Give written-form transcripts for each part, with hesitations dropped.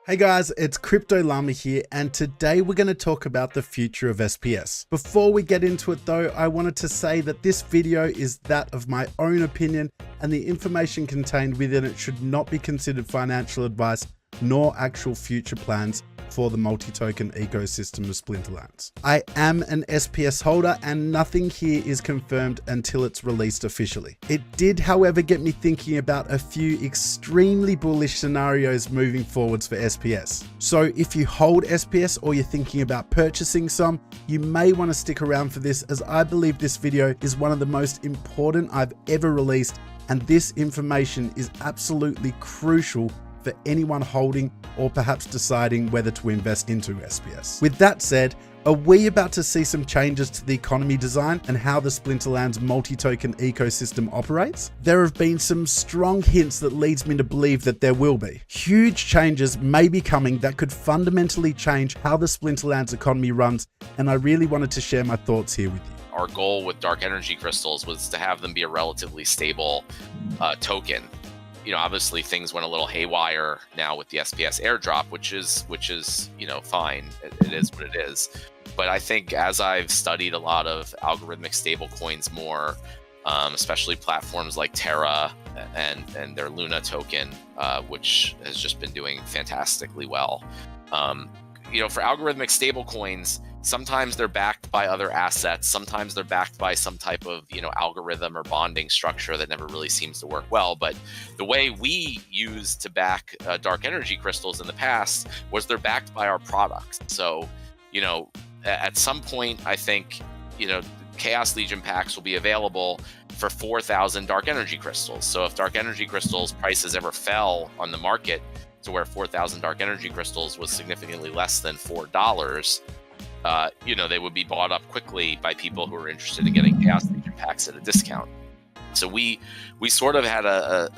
Hey guys, it's Crypto Llama here, and today we're going to talk about the future of SPS. Before we get into it though, I wanted to say that this video is that of my own opinion, and the information contained within it should not be considered financial advice nor actual future plans for the multi-token ecosystem of Splinterlands. I am an SPS holder and nothing here is confirmed until it's released officially. It did, however, get me thinking about a few extremely bullish scenarios moving forwards for SPS. So if you hold SPS or you're thinking about purchasing some, you may want to stick around for this, as I believe this video is one of the most important I've ever released, and this information is absolutely crucial for anyone holding or perhaps deciding whether to invest into SPS. With that said, are we about to see some changes to the economy design and how the Splinterlands multi-token ecosystem operates? There have been some strong hints that leads me to believe that there will be. Huge changes may be coming that could fundamentally change how the Splinterlands economy runs, and I really wanted to share my thoughts here with you. Our goal with dark energy crystals was to have them be a relatively stable token. You know, obviously things went a little haywire now with the SPS airdrop, which is fine. It is what it is. But I think as I've studied a lot of algorithmic stable coins more, especially platforms like Terra and their Luna token, which has just been doing fantastically well. For algorithmic stable coins, sometimes they're backed by other assets. Sometimes they're backed by some type of, algorithm or bonding structure that never really seems to work well. But the way we used to back dark energy crystals in the past was they're backed by our products. So, at some point, I think, Chaos Legion packs will be available for 4,000 dark energy crystals. So if dark energy crystals prices ever fell on the market to where 4,000 dark energy crystals was significantly less than $4, they would be bought up quickly by people who are interested in getting Chaos Legion packs at a discount. So we sort of had a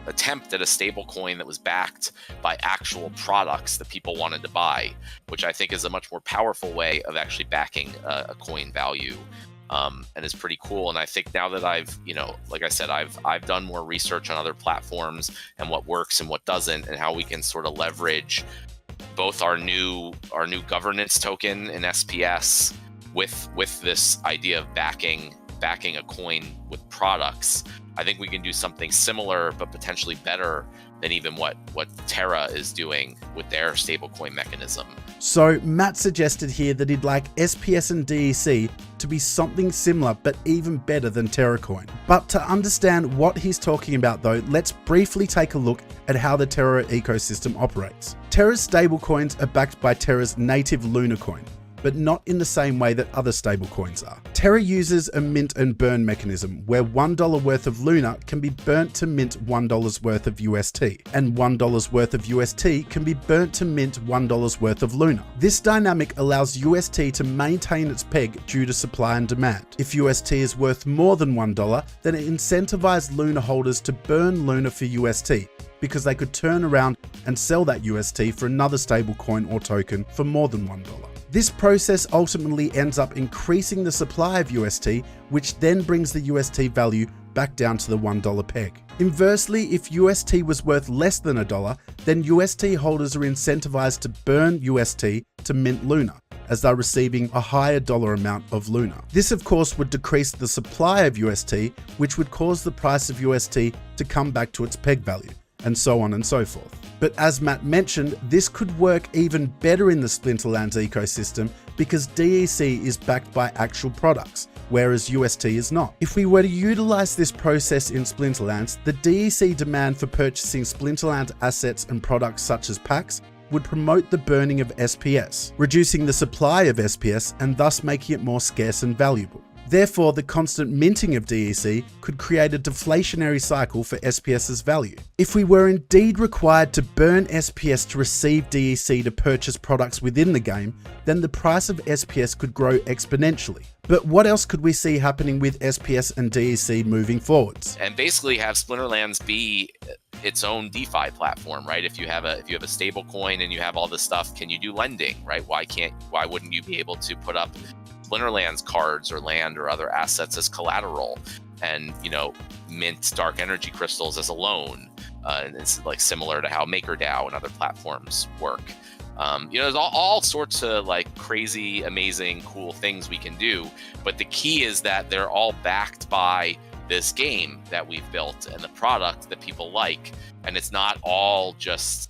attempt at a stable coin that was backed by actual products that people wanted to buy, which I think is a much more powerful way of actually backing a coin value, and is pretty cool. And I think now that I've, like I said, I've done more research on other platforms and what works and what doesn't, and how we can sort of leverage both our new governance token in SPS with this idea of backing a coin with products. I think we can do something similar, but potentially better than even what Terra is doing with their stablecoin mechanism. So Matt suggested here that he'd like SPS and DEC to be something similar, but even better than Terra coin. But to understand what he's talking about though, let's briefly take a look at how the Terra ecosystem operates. Terra's stablecoins are backed by Terra's native Luna coin, but not in the same way that other stablecoins are. Terra uses a mint and burn mechanism where $1 worth of Luna can be burnt to mint $1 worth of UST, and $1 worth of UST can be burnt to mint $1 worth of Luna. This dynamic allows UST to maintain its peg due to supply and demand. If UST is worth more than $1, then it incentivizes Luna holders to burn Luna for UST, because they could turn around and sell that UST for another stablecoin or token for more than $1. This process ultimately ends up increasing the supply of UST, which then brings the UST value back down to the $1 peg. Inversely, if UST was worth less than $1, then UST holders are incentivized to burn UST to mint Luna, as they're receiving a higher dollar amount of Luna. This of course would decrease the supply of UST, which would cause the price of UST to come back to its peg value, and so on and so forth. But as Matt mentioned, this could work even better in the Splinterlands ecosystem because DEC is backed by actual products, whereas UST is not. If we were to utilize this process in Splinterlands, the DEC demand for purchasing Splinterlands assets and products such as packs would promote the burning of SPS, reducing the supply of SPS and thus making it more scarce and valuable. Therefore, the constant minting of DEC could create a deflationary cycle for SPS's value. If we were indeed required to burn SPS to receive DEC to purchase products within the game, then the price of SPS could grow exponentially. But what else could we see happening with SPS and DEC moving forwards? And basically have Splinterlands be its own DeFi platform, right? If you have a stable coin and you have all this stuff, can you do lending, right? Why wouldn't you be able to put up Splinterlands cards or land or other assets as collateral? and mint dark energy crystals as a loan. And it's like similar to how MakerDAO and other platforms work. There's all sorts of like crazy, amazing, cool things we can do. But the key is that they're all backed by this game that we've built and the product that people like. And it's not all just,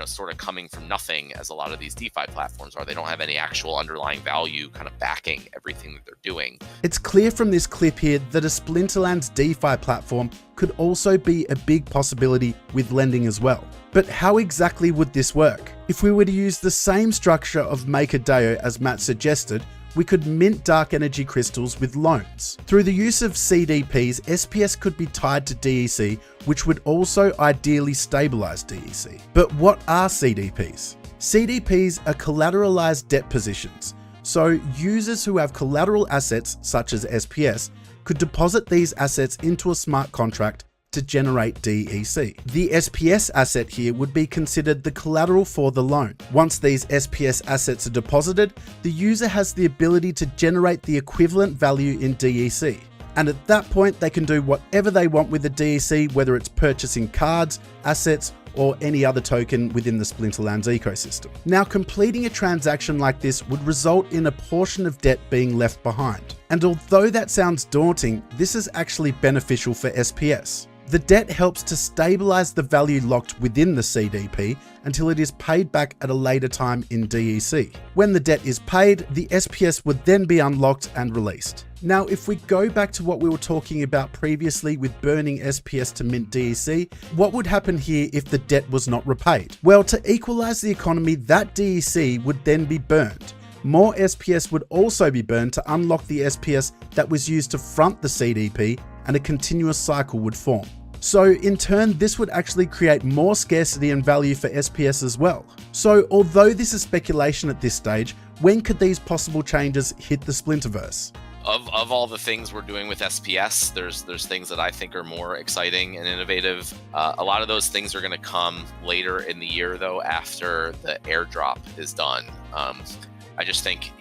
sort of coming from nothing, as a lot of these DeFi platforms are. They don't have any actual underlying value kind of backing everything that they're doing. It's clear from this clip here that a Splinterlands DeFi platform could also be a big possibility with lending as well. But how exactly would this work? If we were to use the same structure of MakerDAO as Matt suggested, we could mint dark energy crystals with loans. Through the use of CDPs, SPS could be tied to DEC, which would also ideally stabilize DEC. But what are CDPs? CDPs are collateralized debt positions. So users who have collateral assets, such as SPS, could deposit these assets into a smart contract to generate DEC. The SPS asset here would be considered the collateral for the loan. Once these SPS assets are deposited, the user has the ability to generate the equivalent value in DEC. And at that point, they can do whatever they want with the DEC, whether it's purchasing cards, assets, or any other token within the Splinterlands ecosystem. Now, completing a transaction like this would result in a portion of debt being left behind. And although that sounds daunting, this is actually beneficial for SPS. The debt helps to stabilize the value locked within the CDP until it is paid back at a later time in DEC. When the debt is paid, the SPS would then be unlocked and released. Now, if we go back to what we were talking about previously with burning SPS to mint DEC, what would happen here if the debt was not repaid? Well, to equalize the economy, that DEC would then be burned. More SPS would also be burned to unlock the SPS that was used to front the CDP, and a continuous cycle would form. So in turn, this would actually create more scarcity and value for SPS as well. So although this is speculation at this stage, when could these possible changes hit the Splinterverse? Of all the things we're doing with SPS, there's things that I think are more exciting and innovative. A lot of those things are going to come later in the year, though, after the airdrop is done. I just think,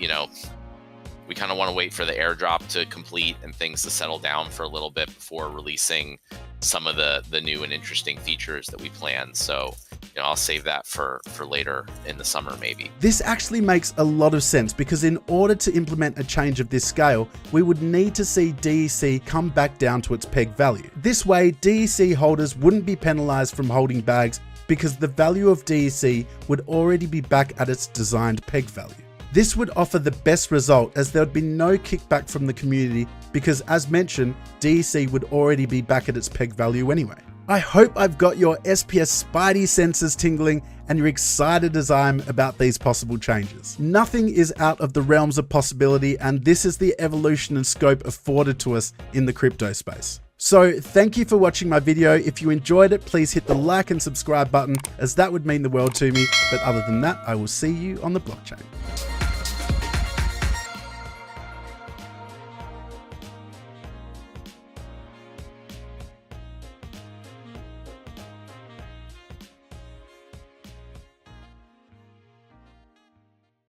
we kind of want to wait for the airdrop to complete and things to settle down for a little bit before releasing some of the new and interesting features that we plan. So, I'll save that for later in the summer, maybe. This actually makes a lot of sense because in order to implement a change of this scale, we would need to see DEC come back down to its peg value. This way, DEC holders wouldn't be penalized from holding bags because the value of DEC would already be back at its designed peg value. This would offer the best result as there would be no kickback from the community because, as mentioned, DEC would already be back at its peg value anyway. I hope I've got your SPS spidey senses tingling and you're excited as I am about these possible changes. Nothing is out of the realms of possibility, and this is the evolution and scope afforded to us in the crypto space. So thank you for watching my video. If you enjoyed it, please hit the like and subscribe button as that would mean the world to me. But other than that, I will see you on the blockchain.